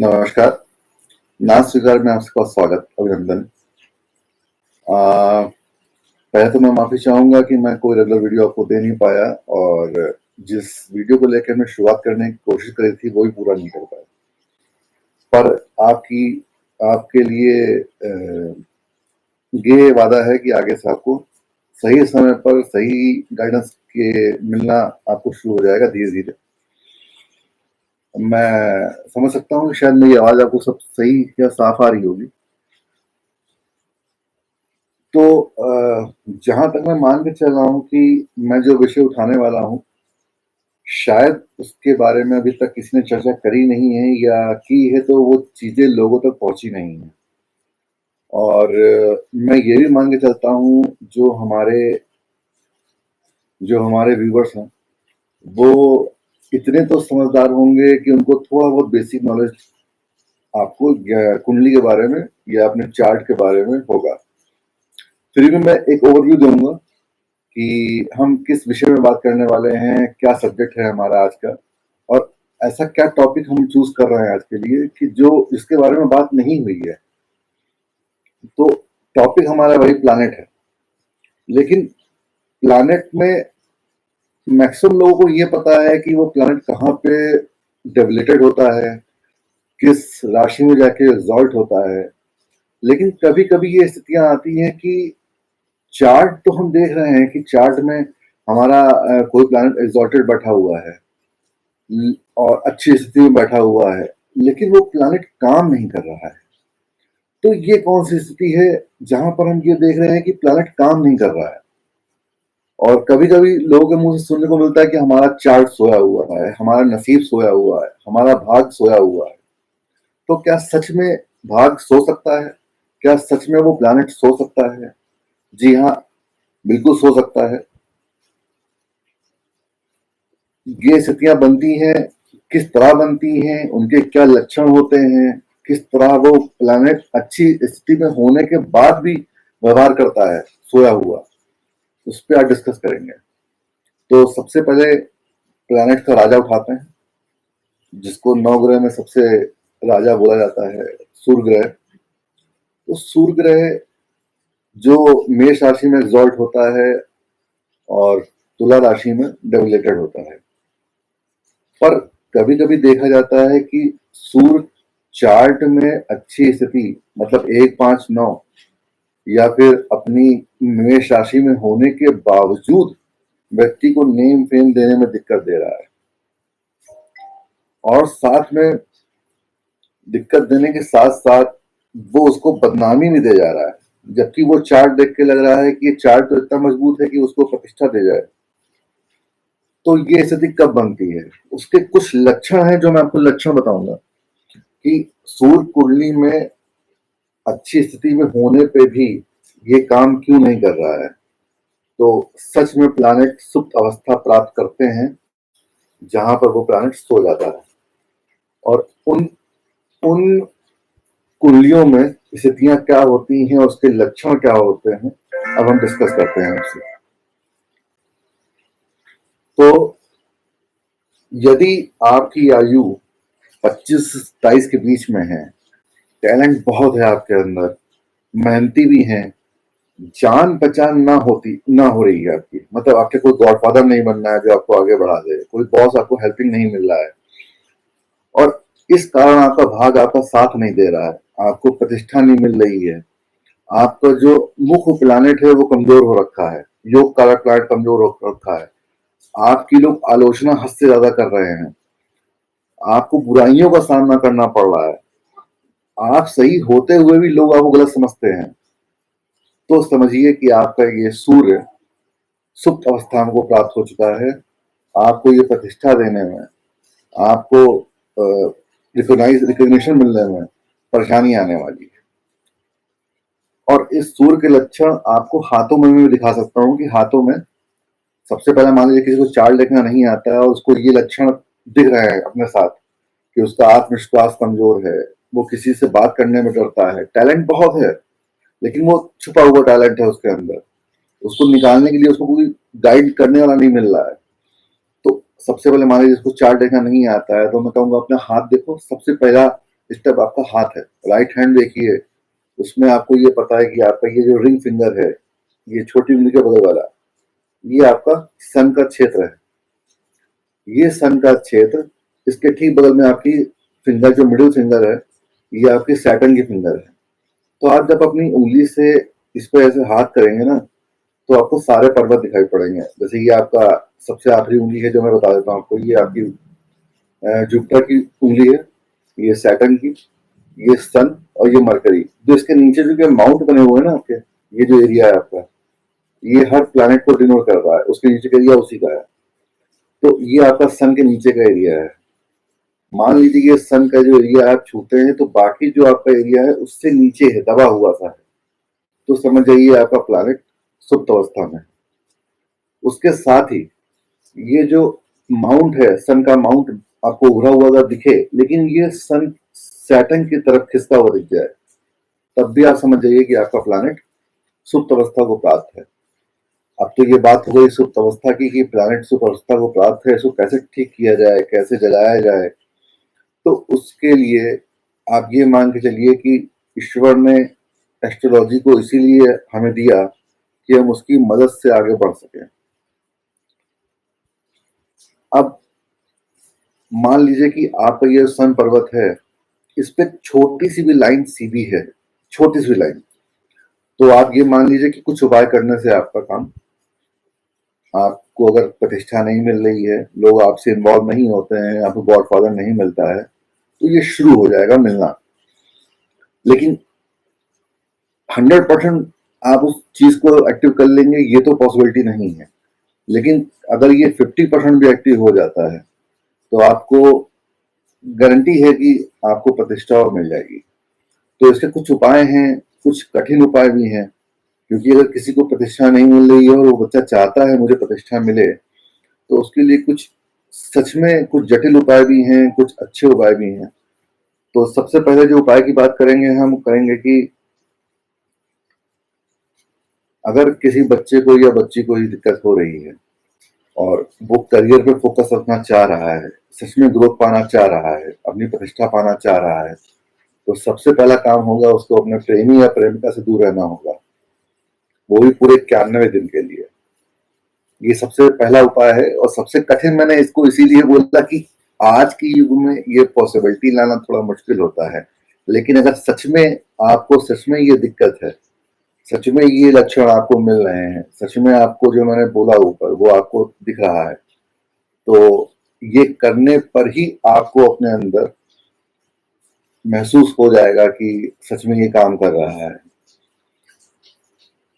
नमस्कार। नाच स्वीकार में आपका स्वागत, अभिनंदन। पहले तो मैं माफ़ी चाहूँगा कि मैं कोई रेगुलर वीडियो आपको दे नहीं पाया और जिस वीडियो को लेकर मैं शुरुआत करने की कोशिश करी थी, वो भी पूरा नहीं कर पाया। पर आपकी आपके लिए ये वादा है कि आगे से आपको सही समय पर सही गाइडेंस के मिलना आपको शुरू हो जाएगा धीरे-धीरे। मैं समझ सकता हूँ कि शायद मेरी आवाज़ आपको सब सही या साफ आ रही होगी। तो जहाँ तक मैं मान के चल रहा हूँ कि मैं जो विषय उठाने वाला हूँ, शायद उसके बारे में अभी तक किसी ने चर्चा करी नहीं है या की है तो वो चीज़ें लोगों तक पहुँची नहीं हैं। और मैं ये भी मान के चलता हूँ जो हमारे व्यूअर्स हैं, वो इतने तो समझदार होंगे कि उनको थोड़ा बहुत बेसिक नॉलेज आपको कुंडली के बारे में या अपने चार्ट के बारे में होगा। फिर भी मैं एक ओवरव्यू दूंगा कि हम किस विषय में बात करने वाले हैं, क्या सब्जेक्ट है हमारा आज का, और ऐसा क्या टॉपिक हम चूज कर रहे हैं आज के लिए कि जो इसके बारे में बात नहीं हुई है। तो टॉपिक हमारा वही प्लैनेट है, लेकिन प्लैनेट में मैक्सिमम लोगों को ये पता है कि वो प्लैनेट कहाँ पे डेवलेटेड होता है, किस राशि में जाके एग्जॉल्ट होता है। लेकिन कभी कभी ये स्थितियां आती हैं कि चार्ट तो हम देख रहे हैं कि चार्ट में हमारा कोई प्लैनेट एग्जॉल्टेड बैठा हुआ है और अच्छी स्थिति में बैठा हुआ है, लेकिन वो प्लैनेट काम नहीं कर रहा है। तो ये कौन सी स्थिति है जहां पर हम ये देख रहे हैं कि प्लैनेट काम नहीं कर रहा है? और कभी कभी लोगों के मुंह से सुनने को मिलता है कि हमारा चार्ट सोया हुआ है, हमारा नसीब सोया हुआ है, हमारा भाग सोया हुआ है। तो क्या सच में भाग सो सकता है? क्या सच में वो प्लैनेट सो सकता है? जी हाँ, बिल्कुल सो सकता है। ये स्थितियां बनती हैं, किस तरह बनती हैं, उनके क्या लक्षण होते हैं, किस तरह वो प्लैनेट अच्छी स्थिति में होने के बाद भी व्यवहार करता है सोया हुआ, उस पर आज डिस्कस करेंगे। तो सबसे पहले प्लैनेट का राजा उठाते हैं, जिसको नौ ग्रह में सबसे राजा बोला जाता है, सूर्य ग्रह। तो सूर्य ग्रह जो मेष राशि में एग्जॉल्ट होता है और तुला राशि में डेविलेटेड होता है। पर कभी कभी देखा जाता है कि सूर्य चार्ट में अच्छी स्थिति, मतलब 1, 5, 9 या फिर अपनी मेष राशि में होने के बावजूद व्यक्ति को नेम फेम देने में दिक्कत दे रहा है, और साथ में दिक्कत देने के साथ साथ वो उसको बदनामी भी दे जा रहा है, जबकि वो चार्ट देख के लग रहा है कि ये चार्ट तो इतना मजबूत है कि उसको प्रतिष्ठा दे जाए। तो ये स्थिति कब बनती है? उसके कुछ लक्षण हैं जो मैं आपको लक्षण बताऊंगा कि सूर्य कुंडली में अच्छी स्थिति में होने पे भी ये काम क्यों नहीं कर रहा है। तो सच में प्लैनेट सुप्त अवस्था प्राप्त करते हैं जहां पर वो प्लैनेट सो जाता है, और उन उन कुंडलियों में स्थितियां क्या होती हैं और उसके लक्षण क्या होते हैं, अब हम डिस्कस करते हैं आपसे। तो यदि आपकी आयु 25 से 27 के बीच में है, टैलेंट बहुत है आपके अंदर, मेहनती भी हैं, जान पहचान ना हो रही है आपकी, मतलब आपके कोई गॉडफादर नहीं बनना है जो आपको आगे बढ़ा दे, कोई बॉस आपको हेल्पिंग नहीं मिल रहा है, और इस कारण आपका भाग आपका साथ नहीं दे रहा है, आपको प्रतिष्ठा नहीं मिल रही है, आपका जो मुख्य प्लैनेट है वो कमजोर हो रखा है, योग कारक प्लैनेट कमजोर हो रखा है, आपकी लोग आलोचना हद से ज्यादा कर रहे हैं, आपको बुराइयों का सामना करना पड़ रहा है, आप सही होते हुए भी लोग आपको गलत समझते हैं, तो समझिए कि आपका ये सूर्य सुप्त अवस्था को प्राप्त हो चुका है। आपको ये प्रतिष्ठा देने में, आपको रिकॉग्निशन मिलने में परेशानी आने वाली है। और इस सूर्य के लक्षण आपको हाथों में भी दिखा सकता हूँ कि हाथों में सबसे पहले मान लीजिए किसी को चार्ट लिखना नहीं आता है और उसको ये लक्षण दिख रहे हैं अपने साथ कि उसका आत्मविश्वास कमजोर है, वो किसी से बात करने में डरता है, टैलेंट बहुत है लेकिन वो छुपा हुआ टैलेंट है उसके अंदर, उसको निकालने के लिए उसको कोई गाइड करने वाला नहीं मिल रहा है। तो सबसे पहले मान लीजिए जिसको चार्ट देखना नहीं आता है, तो मैं कहूँगा अपना हाथ देखो। सबसे पहला इस टाइप आपका हाथ है। राइट हैंड देखिए, उसमें आपको ये पता है कि आपका ये जो रिंग फिंगर है, ये छोटी उंगली के बगल वाला, ये आपका सन का क्षेत्र है। ये सन का क्षेत्र, इसके ठीक बगल में आपकी फिंगर, जो मिडिल फिंगर है, ये आपकी सैटर्न की फिंगर है। तो आप जब अपनी उंगली से इस पे ऐसे हाथ करेंगे ना, तो आपको सारे पर्वत दिखाई पड़ेंगे। जैसे ये आपका सबसे आखिरी उंगली है जो मैं बता देता हूँ आपको, ये आपकी जुपिटर की उंगली है, ये सैटर्न की, ये सन और ये मरकरी। जो इसके नीचे जो माउंट बने हुए हैं ना आपके, ये जो एरिया है आपका, ये हर प्लैनेट को डिनोट कर रहा है, उसके नीचे का एरिया उसी का है। तो ये आपका सन के नीचे का एरिया है। मान लीजिए ये सन का जो एरिया आप छूते हैं, तो बाकी जो आपका एरिया है उससे नीचे है, दबा हुआ सा है, तो समझ जाइए आपका प्लैनेट सुप्त अवस्था में। उसके साथ ही ये जो माउंट है, सन का माउंट आपको उभरा हुआ अगर दिखे, लेकिन ये सन सैटर्न की तरफ खिसका हुआ दिख जाए, तब भी आप समझ जाइए कि आपका प्लैनेट सुप्त अवस्था को प्राप्त है। अब तो ये बात हो गई सुप्त अवस्था की कि प्लैनेट सुप्त अवस्था को प्राप्त है, इसको कैसे ठीक किया जाए, कैसे जगाया जाए। तो उसके लिए आप ये मान के चलिए कि ईश्वर ने एस्ट्रोलॉजी को इसीलिए हमें दिया कि हम उसकी मदद से आगे बढ़ सकें। अब मान लीजिए कि आपका ये सन पर्वत है, इस पे छोटी सी भी लाइन सीधी है, छोटी सी भी लाइन, तो आप ये मान लीजिए कि कुछ उपाय करने से आपका काम, आपको अगर प्रतिष्ठा नहीं मिल रही है, लोग आपसे इन्वॉल्व नहीं होते हैं, आपको गॉडफादर नहीं मिलता है, तो ये शुरू हो जाएगा मिलना। लेकिन 100% आप उस चीज को एक्टिव कर लेंगे, ये तो पॉसिबिलिटी नहीं है। लेकिन अगर ये 50% भी एक्टिव हो जाता है, तो आपको गारंटी है कि आपको प्रतिष्ठा और मिल जाएगी। तो इसके कुछ उपाय हैं, कुछ कठिन उपाय भी हैं, क्योंकि अगर किसी को प्रतिष्ठा नहीं मिल रही है और वो बच्चा चाहता है मुझे प्रतिष्ठा मिले, तो उसके लिए कुछ सच में कुछ जटिल उपाय भी हैं, कुछ अच्छे उपाय भी हैं। तो सबसे पहले जो उपाय की बात करेंगे, हम करेंगे कि अगर किसी बच्चे को या बच्ची को ये दिक्कत हो रही है और वो करियर पे फोकस रखना चाह रहा है, सच में ग्रोथ पाना चाह रहा है, अपनी प्रतिष्ठा पाना चाह रहा है, तो सबसे पहला काम होगा उसको अपने प्रेमी या प्रेमिका से दूर रहना होगा, वो भी पूरे 91 दिन के लिए। ये सबसे पहला उपाय है और सबसे कठिन मैंने इसको इसीलिए बोला कि आज की युग में ये पॉसिबिलिटी लाना थोड़ा मुश्किल होता है। लेकिन अगर सच में आपको सच में ये दिक्कत है, सच में ये लक्षण आपको मिल रहे हैं, सच में आपको जो मैंने बोला ऊपर वो आपको दिख रहा है, तो ये करने पर ही आपको अपने अंदर महसूस हो जाएगा कि सच में ये काम कर रहा है।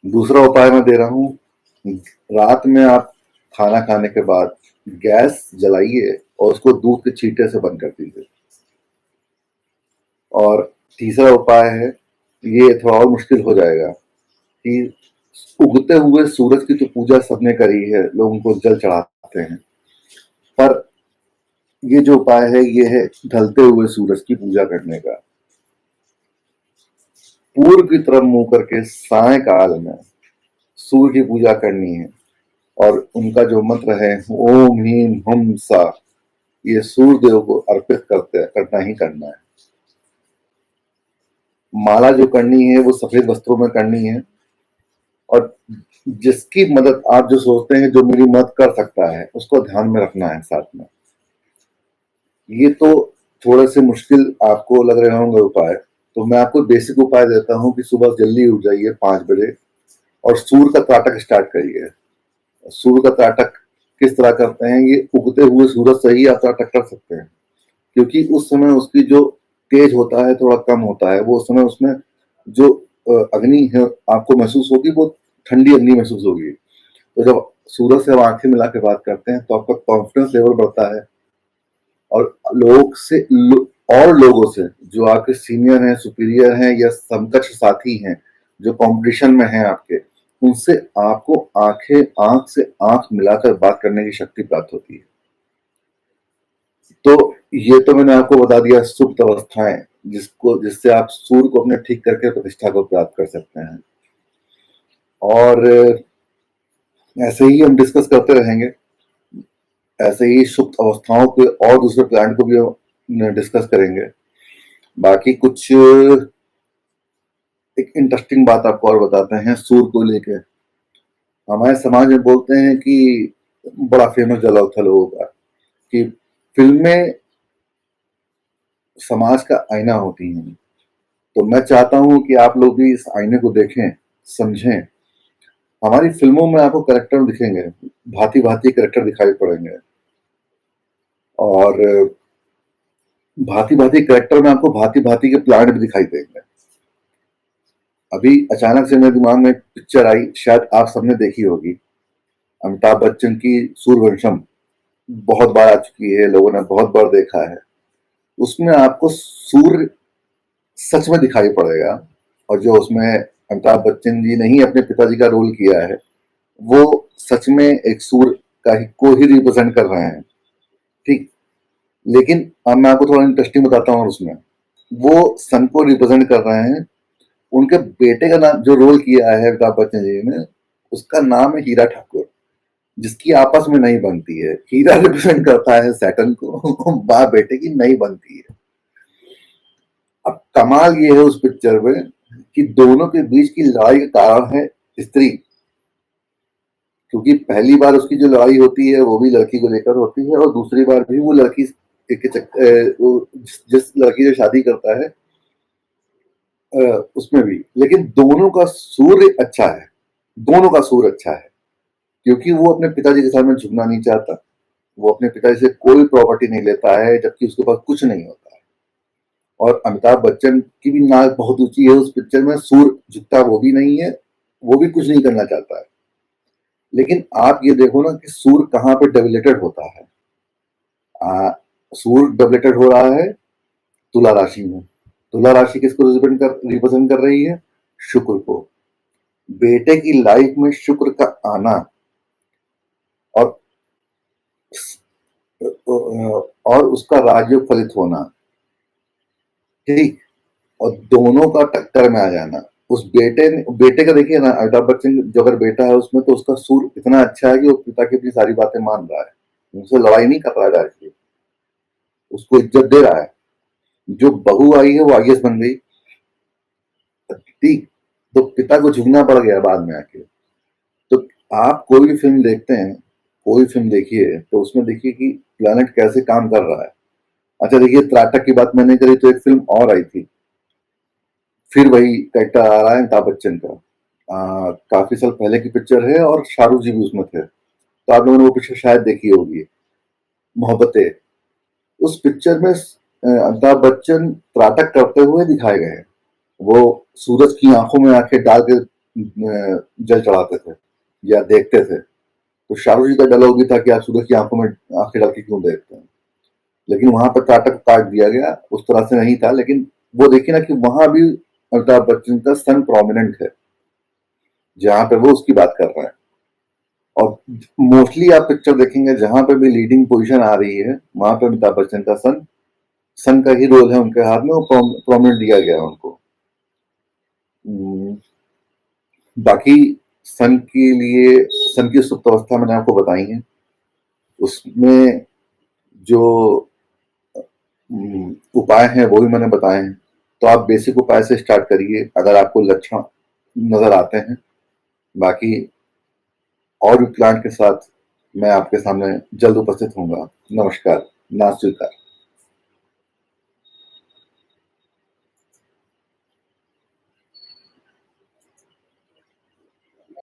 दूसरा उपाय मैं दे रहा हूँ, रात में आप खाना खाने के बाद गैस जलाइए और उसको दूध के छींटे से बंद कर दीजिए। और तीसरा उपाय है, ये थोड़ा और मुश्किल हो जाएगा, कि उगते हुए सूरज की तो पूजा सबने करी है, लोग उनको जल चढ़ाते हैं, पर ये जो उपाय है ये है ढलते हुए सूरज की पूजा करने का। पूर्व की तरफ मुंह करके सायकाल में सूर्य की पूजा करनी है और उनका जो मंत्र है ओम ह्रीम हुम सा, ये सूर्य देव को अर्पित करना ही करना है। माला जो करनी है वो सफेद वस्त्रों में करनी है, और जिसकी मदद आप जो सोचते हैं जो मेरी मदद कर सकता है उसको ध्यान में रखना है साथ में। ये तो थोड़े से मुश्किल आपको लग रहे होंगे उपाय, तो मैं आपको बेसिक उपाय देता हूँ कि सुबह जल्दी उठ जाइए 5 बजे और सूर्य का त्राटक स्टार्ट करिए। सूर्य का त्राटक किस तरह करते हैं, ये उगते हुए सूरज से ही आप त्राटक कर सकते हैं, क्योंकि उस समय उसकी जो तेज होता है थोड़ा कम होता है, वो उस समय उसमें जो अग्नि है आपको महसूस होगी, वो ठंडी अग्नि महसूस होगी। तो जब सूरज से आप आंखें मिला के बात करते हैं तो आपका कॉन्फिडेंस लेवल बढ़ता है, और और लोगों से जो आपके सीनियर हैं, सुपीरियर हैं या समकक्ष साथी हैं जो कंपटीशन में हैं आपके, उनसे आपको आंख से आंख मिलाकर बात करने की शक्ति प्राप्त होती है। तो ये तो मैंने आपको बता दिया सुप्त अवस्थाएं, जिससे आप सूर्य को अपने ठीक करके प्रतिष्ठा को प्राप्त कर सकते हैं। और ऐसे ही हम डिस्कस करते रहेंगे, ऐसे ही सुप्त अवस्थाओं के और दूसरे प्लांट को भी डिस्कस करेंगे। बाकी कुछ एक इंटरेस्टिंग बात आपको और बताते हैं सूर को लेके। हमारे समाज में बोलते हैं कि बड़ा फेमस डायलॉग था लोगों का कि फिल्में समाज का आईना होती हैं। तो मैं चाहता हूं कि आप लोग भी इस आईने को देखें, समझें। हमारी फिल्मों में आपको कैरेक्टर दिखेंगे, भांति भांति कैरेक्टर दिखाई पड़ेंगे, और भांति भांति कैरेक्टर में आपको भांति भांति के प्लान भी दिखाई देंगे। अभी अचानक से मेरे दिमाग में पिक्चर आई, शायद आप सबने देखी होगी, अमिताभ बच्चन की सूर्यवंशम। बहुत बार आ चुकी है, लोगों ने बहुत बार देखा है। उसमें आपको सूर्य सच में दिखाई पड़ेगा, और जो उसमें अमिताभ बच्चन जी ने ही अपने पिताजी का रोल किया है, वो सच में एक सूर्य का ही को ही रिप्रेजेंट कर रहे हैं। ठीक। लेकिन अब मैं आपको थोड़ा इंटरेस्टिंग बताता हूँ। उसमें वो सन को रिप्रेजेंट कर रहे हैं। उनके बेटे का नाम जो रोल किया है अमिताभ बच्चन जी ने, उसका नाम है हीरा ठाकुर, जिसकी आपस में नहीं बनती है। हीरा रिप्रेजेंट करता है सैटर्न को, बाप बेटे की नहीं बनती है। अब कमाल ये है उस पिक्चर में कि दोनों के बीच की लड़ाई का कारण है स्त्री। क्योंकि पहली बार उसकी जो लड़ाई होती है वो भी लड़की को लेकर होती है, और दूसरी बार भी वो लड़की जिस लड़की से शादी करता है उसमें भी। लेकिन दोनों का सूर्य अच्छा है, दोनों का सूर्य अच्छा है, क्योंकि वो अपने पिताजी के सामने झुकना नहीं चाहता। वो अपने पिताजी से कोई प्रॉपर्टी नहीं लेता है, जबकि उसके पास कुछ नहीं होता है। और अमिताभ बच्चन की भी नाक बहुत ऊंची है उस पिक्चर में। सूर्य झुकता वो भी नहीं है, वो भी कुछ नहीं करना चाहता है। लेकिन आप ये देखो ना कि सूर्य कहाँ पे डेबिलेटेड होता है। सूर्य डेबिलेटेड हो रहा है तुला राशि में। तुला राशि किसको रिप्रेजेंट कर रही है? शुक्र को। बेटे की लाइफ में शुक्र का आना और उसका राजयोग फलित होना, ठीक, और दोनों का टक्कर में आ जाना। उस बेटे का देखिए ना, अमिताभ बच्चन जो अगर बेटा है उसमें, तो उसका सूर इतना अच्छा है कि वो पिता की अपनी सारी बातें मान रहा है, उनसे लड़ाई नहीं कर रहा है डायरेक्टली, उसको इज्जत दे रहा है। जो बहू आई है वो आईएएस बन गई, ठीक, तो पिता को झुकना पड़ गया बाद में आके। तो आप कोई भी फिल्म देखते हैं, कोई फिल्म देखिए तो उसमें देखिए कि प्लेनेट कैसे काम कर रहा है। अच्छा देखिए, त्राटक की बात मैंने करी तो एक फिल्म और आई थी, फिर वही कैरेक्टर आ रहा है अमिताभ बच्चन का। काफी साल पहले की पिक्चर है और शाहरुख जी भी उसमें थे, तो आप लोगों ने वो पिक्चर शायद देखी होगी, मोहब्बतें। उस पिक्चर में अमिताभ बच्चन त्राटक करते हुए दिखाए गए हैं। वो सूरज की आंखों में आंखें डाल के जल चढ़ाते थे या देखते थे। तो शाहरुख जी का डायलॉग भी था कि आप सूरज की आंखों में आंखें डाल के क्यों देखते हैं। लेकिन वहां पर त्राटक काट दिया गया, उस तरह से नहीं था। लेकिन वो देखिए ना कि वहां भी अमिताभ बच्चन का सन प्रोमिनेंट है, जहां पे वो उसकी बात कर रहा है। और मोस्टली आप पिक्चर देखेंगे जहां पे भी लीडिंग पोजीशन आ रही है, वहां पे अमिताभ बच्चन का सन सन का ही रोल है उनके हाथ में, वो प्रोमिनेंट दिया गया है उनको। हम्म, बाकी सन के लिए, सन की सुप्त अवस्था मैंने आपको बताई है। उसमें जो उपाय हैं वो भी मैंने बताए हैं। तो आप बेसिक उपाय से स्टार्ट करिए अगर आपको लक्षण नजर आते हैं। बाकी और भी प्लान के साथ मैं आपके सामने जल्द उपस्थित होऊंगा। नमस्कार, ना स्वीकार।